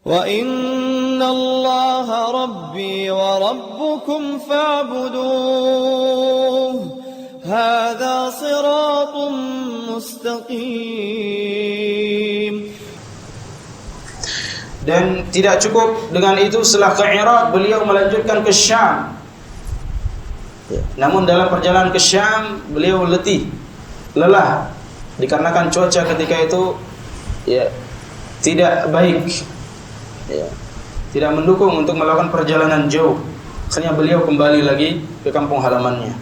وَإِنَّ اللَّهَ رَبِّي وَرَبُّكُمْ فَاعْبُدُوهُ هَذَا صِرَاطٌ مُسْتَقِيمٌ. Dan tidak cukup dengan itu, setelah ke Irak beliau melanjutkan ke Syam. Namun dalam perjalanan ke Syam beliau lelah dikarenakan cuaca ketika itu tidak baik, tidak mendukung untuk melakukan perjalanan jauh. Akhirnya beliau kembali lagi ke kampung halamannya.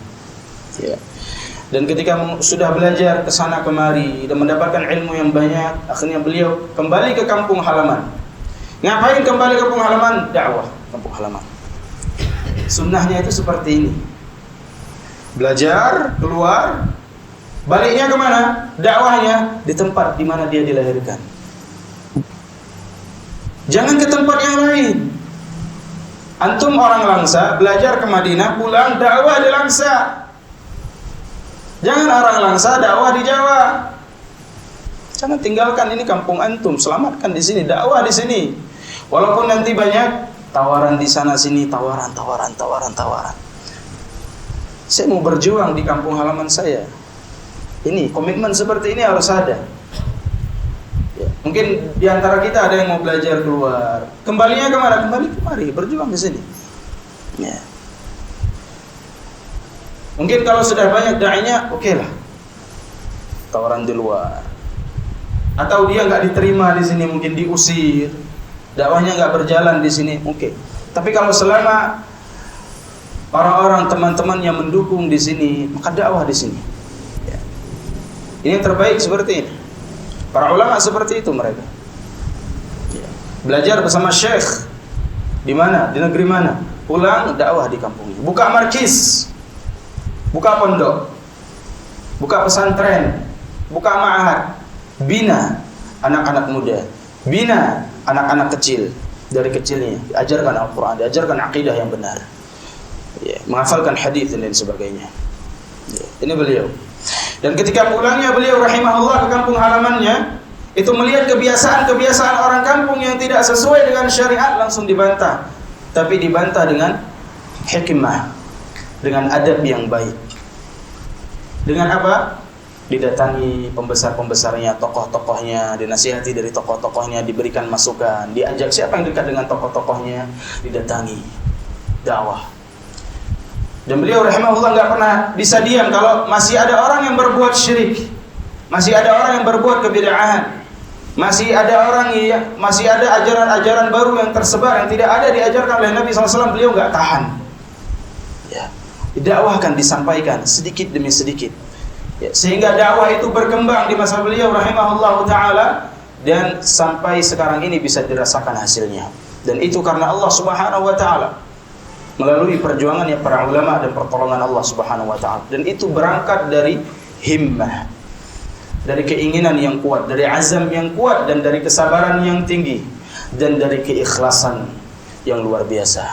Dan ketika sudah belajar ke sana kemari dan mendapatkan ilmu yang banyak, akhirnya beliau kembali ke kampung halaman. Ngapain kembali ke kampung halaman? Dakwah kampung halaman. Sunnahnya itu seperti ini. Belajar, keluar, baliknya kemana? Dakwahnya di tempat di mana dia dilahirkan. Jangan ke tempat yang lain. Antum orang Langsa, belajar ke Madinah, pulang dakwah di Langsa. Jangan orang Langsa dakwah di Jawa. Jangan tinggalkan ini kampung antum, selamatkan di sini, dakwah di sini. Walaupun nanti banyak tawaran di sana sini, tawaran. Saya mau berjuang di kampung halaman saya. Ini komitmen seperti ini harus ada. Mungkin di antara kita ada yang mau belajar keluar. Kembalinya kemana? Kembali kemari, berjuang di sini. Mungkin kalau sudah banyak da'inya, oke lah. Tawaran di luar. Atau dia nggak diterima di sini, mungkin diusir. Dakwahnya nggak berjalan di sini, oke. Tapi kalau selama orang-orang teman-teman yang mendukung di sini, maka dakwah di sini. Ini yang terbaik seperti ini. Para ulama seperti itu mereka. Belajar bersama syekh di mana, di negeri mana, pulang dakwah di kampungnya. Buka markis, buka pondok, buka pesantren, buka ma'had, bina anak-anak muda, bina anak-anak kecil dari kecilnya, diajarkan Al-Quran, diajarkan akidah yang benar, menghafalkan hadis dan lain sebagainya. Ini beliau. Dan ketika pulangnya beliau rahimahullah ke kampung halamannya, itu melihat kebiasaan-kebiasaan orang kampung yang tidak sesuai dengan syariat, langsung dibantah. Tapi dibantah dengan hikmah, dengan adab yang baik. Dengan apa? Didatangi pembesar-pembesarnya, tokoh-tokohnya, dinasihati dari tokoh-tokohnya, diberikan masukan, diajak siapa yang dekat dengan tokoh-tokohnya, didatangi, dakwah. Dan beliau rahimahullah nggak pernah bisa diam kalau masih ada orang yang berbuat syirik, masih ada orang yang berbuat kebid'ahan, masih ada ajaran-ajaran baru yang tersebar yang tidak ada diajarkan oleh Nabi SAW. Beliau nggak tahan, didakwahkan, disampaikan sedikit demi sedikit, sehingga dakwah itu berkembang di masa beliau rahimahullah taala, dan sampai sekarang ini bisa dirasakan hasilnya. Dan itu karena Allah Subhanahu wa taala, melalui perjuangannya para ulama dan pertolongan Allah Subhanahu wa taala. Dan itu berangkat dari himmah, dari keinginan yang kuat, dari azam yang kuat, dan dari kesabaran yang tinggi, dan dari keikhlasan yang luar biasa.